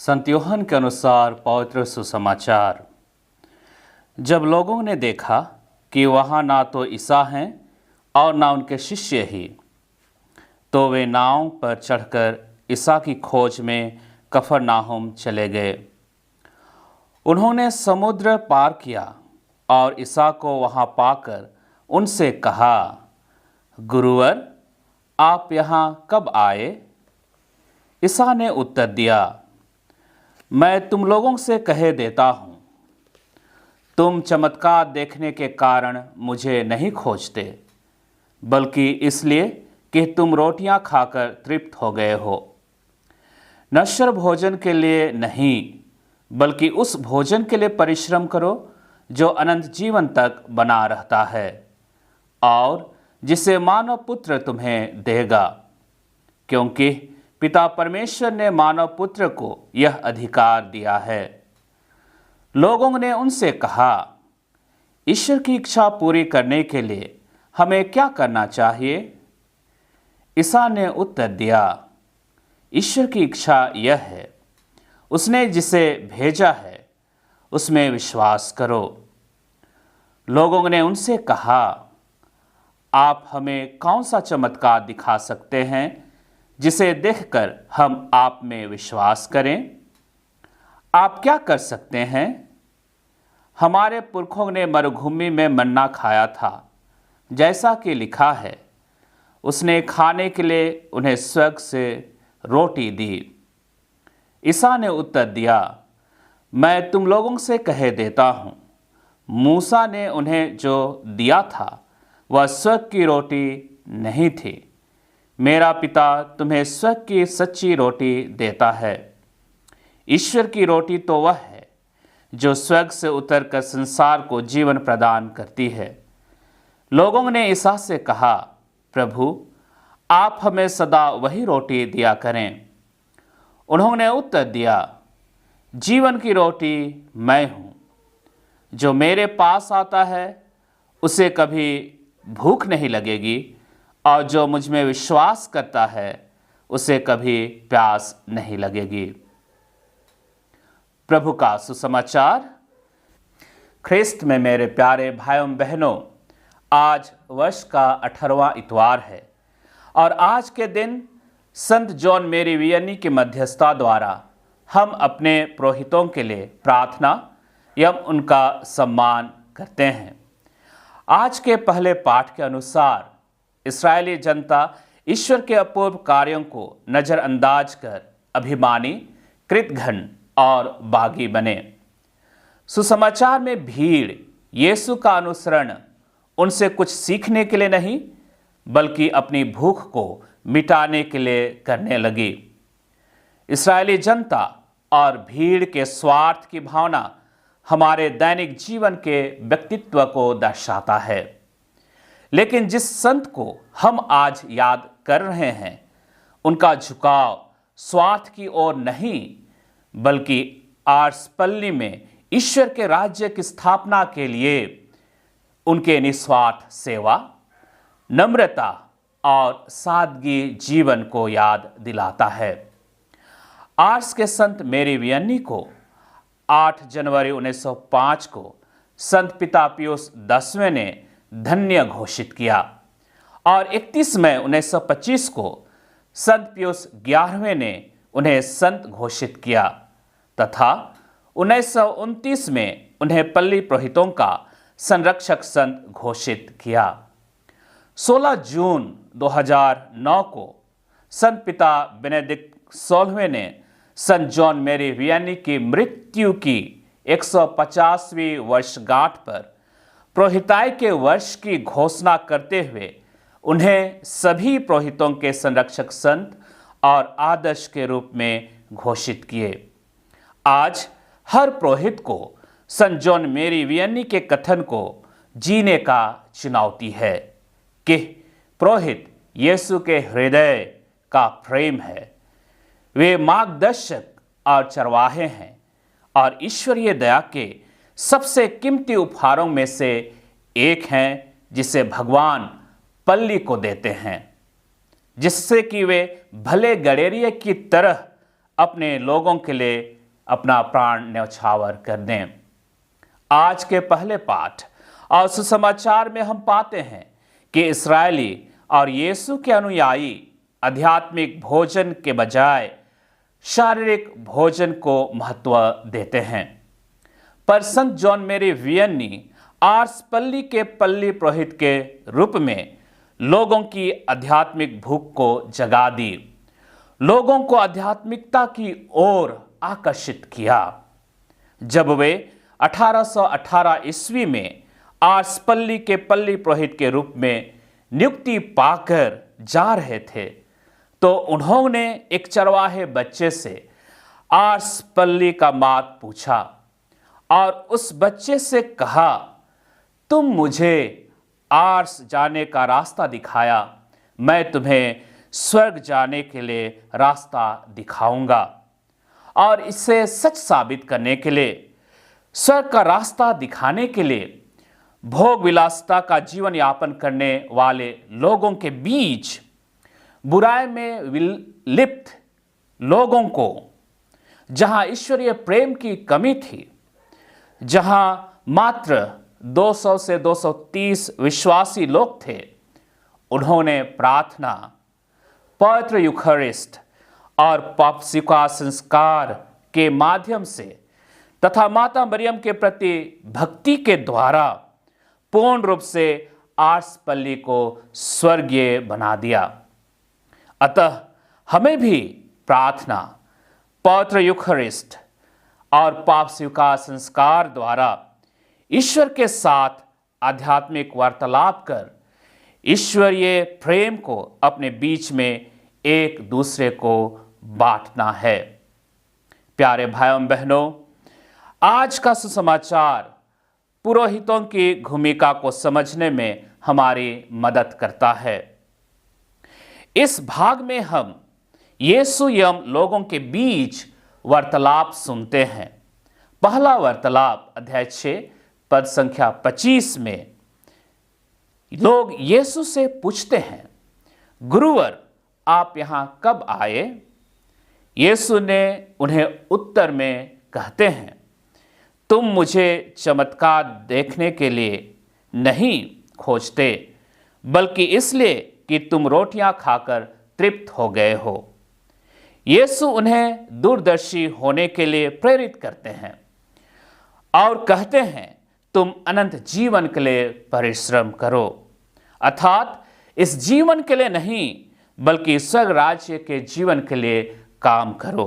संत यूहन्ना के अनुसार पवित्र सुसमाचार। जब लोगों ने देखा कि वहाँ ना तो ईसा हैं और ना उनके शिष्य ही, तो वे नाव पर चढ़कर ईसा की खोज में कफरनाहुम चले गए। उन्होंने समुद्र पार किया और ईसा को वहाँ पाकर उनसे कहा, गुरुवर, आप यहाँ कब आए? ईसा ने उत्तर दिया, मैं तुम लोगों से कह देता हूँ, तुम चमत्कार देखने के कारण मुझे नहीं खोजते, बल्कि इसलिए कि तुम रोटियां खाकर तृप्त हो गए हो। नश्वर भोजन के लिए नहीं, बल्कि उस भोजन के लिए परिश्रम करो जो अनंत जीवन तक बना रहता है और जिसे मानव पुत्र तुम्हें देगा, क्योंकि पिता परमेश्वर ने मानव पुत्र को यह अधिकार दिया है। लोगों ने उनसे कहा, ईश्वर की इच्छा पूरी करने के लिए हमें क्या करना चाहिए? ईसा ने उत्तर दिया, ईश्वर की इच्छा यह है, उसने जिसे भेजा है उसमें विश्वास करो। लोगों ने उनसे कहा, आप हमें कौन सा चमत्कार दिखा सकते हैं जिसे देखकर हम आप में विश्वास करें? आप क्या कर सकते हैं? हमारे पुरखों ने मरुभूमि में मन्ना खाया था, जैसा कि लिखा है, उसने खाने के लिए उन्हें स्वर्ग से रोटी दी। ईसा ने उत्तर दिया, मैं तुम लोगों से कह देता हूँ, मूसा ने उन्हें जो दिया था वह स्वर्ग की रोटी नहीं थी। मेरा पिता तुम्हें स्वर्ग की सच्ची रोटी देता है। ईश्वर की रोटी तो वह है जो स्वर्ग से उतरकर संसार को जीवन प्रदान करती है। लोगों ने ईसा से कहा, प्रभु, आप हमें सदा वही रोटी दिया करें। उन्होंने उत्तर दिया, जीवन की रोटी मैं हूँ। जो मेरे पास आता है उसे कभी भूख नहीं लगेगी, और जो मुझ में विश्वास करता है उसे कभी प्यास नहीं लगेगी। प्रभु का सुसमाचार। ख्रिस्त में मेरे प्यारे भाइयों बहनों, आज वर्ष का 18वां इतवार है और आज के दिन संत जॉन मेरी वियनी की मध्यस्थता द्वारा हम अपने पुरोहितों के लिए प्रार्थना एवं उनका सम्मान करते हैं। आज के पहले पाठ के अनुसार इस्राएली जनता ईश्वर के अपूर्व कार्यों को नज़रअंदाज कर अभिमानी, कृतघ्न और बागी बने। सुसमाचार में भीड़ यीशु का अनुसरण उनसे कुछ सीखने के लिए नहीं, बल्कि अपनी भूख को मिटाने के लिए करने लगी। इस्राएली जनता और भीड़ के स्वार्थ की भावना हमारे दैनिक जीवन के व्यक्तित्व को दर्शाता है। लेकिन जिस संत को हम आज याद कर रहे हैं, उनका झुकाव स्वार्थ की ओर नहीं, बल्कि आर्सपल्ली में ईश्वर के राज्य की स्थापना के लिए उनके निस्वार्थ सेवा, नम्रता और सादगी जीवन को याद दिलाता है। आर्स के संत मेरी वियनी को 8 जनवरी 1905 को संत पिता पियुस 10वें ने धन्य घोषित किया और 31 मई 1925 को संत पियुस 11वें ने उन्हें संत घोषित किया तथा 1929 में उन्हें पल्ली पुरोहितों का संरक्षक संत घोषित किया। 16 जून 2009 को संत पिता बेनेडिक्ट 16वें ने संत जॉन मेरी वियनी की मृत्यु की 150वीं वर्षगांठ पर पुरोहिताई के वर्ष की घोषणा करते हुए उन्हें सभी पुरोहितों के संरक्षक संत और आदर्श के रूप में घोषित किए। आज हर पुरोहित को संत जॉन मेरी वियनी के कथन को जीने का चुनौती है कि पुरोहित यीशु के हृदय का प्रेम है। वे मार्गदर्शक और चरवाहे हैं और ईश्वरीय दया के सबसे कीमती उपहारों में से एक हैं, जिसे भगवान पल्ली को देते हैं, जिससे कि वे भले गडेरिये की तरह अपने लोगों के लिए अपना प्राण न्यौछावर कर दें। आज के पहले पाठ और सुसमाचार में हम पाते हैं कि इस्राएली और यीशु के अनुयायी आध्यात्मिक भोजन के बजाय शारीरिक भोजन को महत्व देते हैं। पर संत जॉन मैरी वियनी आर्स पल्ली के पल्ली पुरोहित के रूप में लोगों की आध्यात्मिक भूख को जगा दी, लोगों को आध्यात्मिकता की ओर आकर्षित किया। जब वे 1818 ईस्वी में आर्स पल्ली के पल्ली पुरोहित के रूप में नियुक्ति पाकर जा रहे थे, तो उन्होंने एक चरवाहे बच्चे से आर्स पल्ली का मार्ग पूछा और उस बच्चे से कहा, तुम मुझे आर्स जाने का रास्ता दिखाया, मैं तुम्हें स्वर्ग जाने के लिए रास्ता दिखाऊंगा। और इसे सच साबित करने के लिए, स्वर्ग का रास्ता दिखाने के लिए भोग विलासिता का जीवन यापन करने वाले लोगों के बीच बुराई में लिप्त लोगों को, जहां ईश्वरीय प्रेम की कमी थी, जहां मात्र 200 से 230 विश्वासी लोग थे, उन्होंने प्रार्थना, पवित्र यूखरिस्ट और पाप स्वीकार संस्कार के माध्यम से तथा माता मरियम के प्रति भक्ति के द्वारा पूर्ण रूप से आर्स पल्ली को स्वर्गीय बना दिया। अतः हमें भी प्रार्थना, पवित्र यूखरिस्ट और पाप स्वीकार संस्कार द्वारा ईश्वर के साथ आध्यात्मिक वार्तालाप कर ईश्वरीय प्रेम को अपने बीच में एक दूसरे को बांटना है। प्यारे भाइयों बहनों, आज का सुसमाचार पुरोहितों की भूमिका को समझने में हमारी मदद करता है। इस भाग में हम यीशु एवं लोगों के बीच वार्तालाप सुनते हैं। पहला वार्तालाप अध्याय 6 पद संख्या 25 में लोग यीशु से पूछते हैं, गुरुवर आप यहाँ कब आए? यीशु ने उन्हें उत्तर में कहते हैं, तुम मुझे चमत्कार देखने के लिए नहीं खोजते, बल्कि इसलिए कि तुम रोटियां खाकर तृप्त हो गए हो। यीशु उन्हें दूरदर्शी होने के लिए प्रेरित करते हैं और कहते हैं, तुम अनंत जीवन के लिए परिश्रम करो, अर्थात इस जीवन के लिए नहीं बल्कि स्वर्ग राज्य के जीवन के लिए काम करो।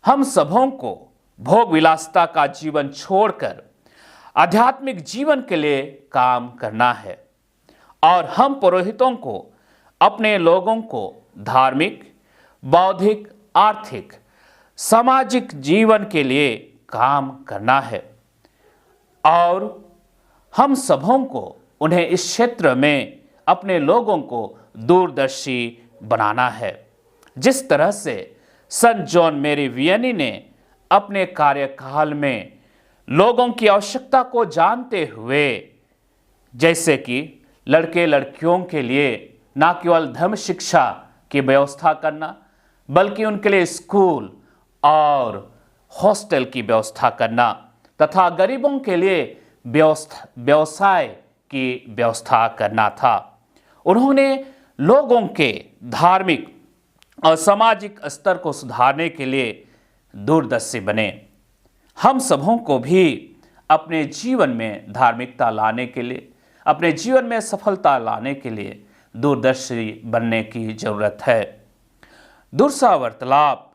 हम सबों को भोग विलासिता का जीवन छोड़कर आध्यात्मिक जीवन के लिए काम करना है और हम पुरोहितों को अपने लोगों को धार्मिक, बौद्धिक, आर्थिक, सामाजिक जीवन के लिए काम करना है और हम सबों को उन्हें इस क्षेत्र में अपने लोगों को दूरदर्शी बनाना है। जिस तरह से संत जॉन मैरी वियनी ने अपने कार्यकाल में लोगों की आवश्यकता को जानते हुए, जैसे कि लड़के लड़कियों के लिए न केवल धर्म शिक्षा की व्यवस्था करना बल्कि उनके लिए स्कूल और हॉस्टल की व्यवस्था करना तथा गरीबों के लिए व्यवसाय की व्यवस्था करना था। उन्होंने लोगों के धार्मिक और सामाजिक स्तर को सुधारने के लिए दूरदर्शी बने। हम सबों को भी अपने जीवन में धार्मिकता लाने के लिए, अपने जीवन में सफलता लाने के लिए दूरदर्शी बनने की जरूरत है। दूसरा वार्तालाप,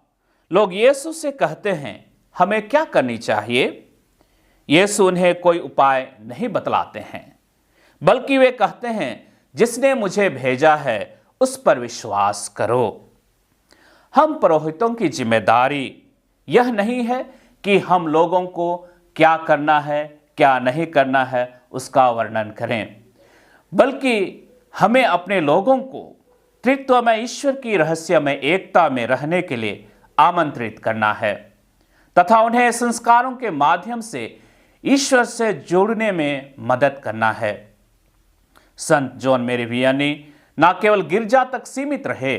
लोग यीशु से कहते हैं हमें क्या करनी चाहिए। यीशु उन्हें कोई उपाय नहीं बतलाते हैं, बल्कि वे कहते हैं जिसने मुझे भेजा है उस पर विश्वास करो। हम पुरोहितों की जिम्मेदारी यह नहीं है कि हम लोगों को क्या करना है क्या नहीं करना है उसका वर्णन करें, बल्कि हमें अपने लोगों को त्रित्व में ईश्वर की रहस्यमय एकता में रहने के लिए आमंत्रित करना है तथा उन्हें संस्कारों के माध्यम से ईश्वर से जोड़ने में मदद करना है। संत जॉन मैरी वियनी न केवल गिरजा तक सीमित रहे,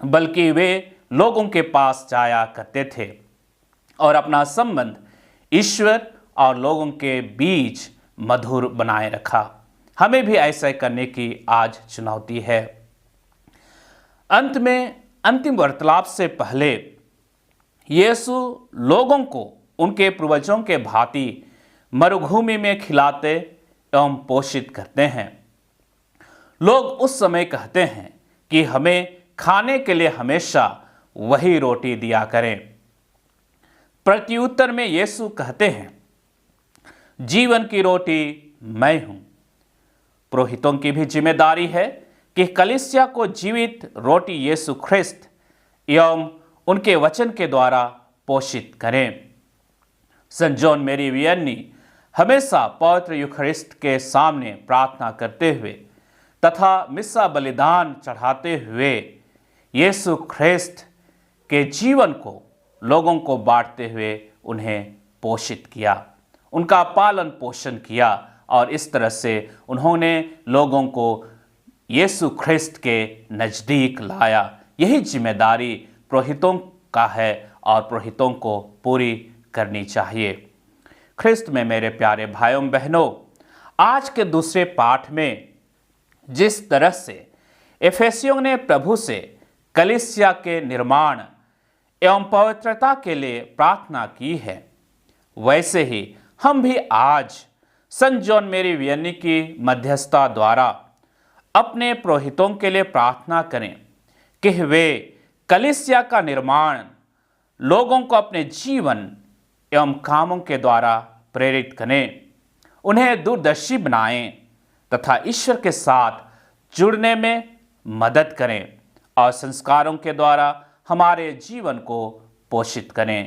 बल्कि वे लोगों के पास जाया करते थे और अपना संबंध ईश्वर और लोगों के बीच मधुर बनाए रखा। हमें भी ऐसा करने की आज चुनौती है। अंत में अंतिम वार्तालाप से पहले यीशु लोगों को उनके पूर्वजों के भांति मरुभूमि में खिलाते एवं पोषित करते हैं। लोग उस समय कहते हैं कि हमें खाने के लिए हमेशा वही रोटी दिया करें। प्रत्युत्तर में यीशु कहते हैं, जीवन की रोटी मैं हूं। पुरोहितों की भी जिम्मेदारी है कि कलीसिया को जीवित रोटी यीशु ख्रिस्त एवं उनके वचन के द्वारा पोषित करें। संत जॉन मैरी वियन्नी हमेशा पवित्र यूखरिस्ट के सामने प्रार्थना करते हुए तथा मिस्सा बलिदान चढ़ाते हुए यीशु ख्रिस्त के जीवन को लोगों को बांटते हुए उन्हें पोषित किया, उनका पालन पोषण किया और इस तरह से उन्होंने लोगों को यीशु ख्रिस्त के नज़दीक लाया। यही जिम्मेदारी पुरोहितों का है और पुरोहितों को पूरी करनी चाहिए। ख्रिस्त में मेरे प्यारे भाइयों बहनों, आज के दूसरे पाठ में जिस तरह से एफेसियों ने प्रभु से कलीसिया के निर्माण एवं पवित्रता के लिए प्रार्थना की है, वैसे ही हम भी आज संत जॉन मैरी वियन्नी की मध्यस्थता द्वारा अपने पुरोहितों के लिए प्रार्थना करें कि वे कलीसिया का निर्माण लोगों को अपने जीवन एवं कामों के द्वारा प्रेरित करें, उन्हें दूरदर्शी बनाएं तथा ईश्वर के साथ जुड़ने में मदद करें और संस्कारों के द्वारा हमारे जीवन को पोषित करें।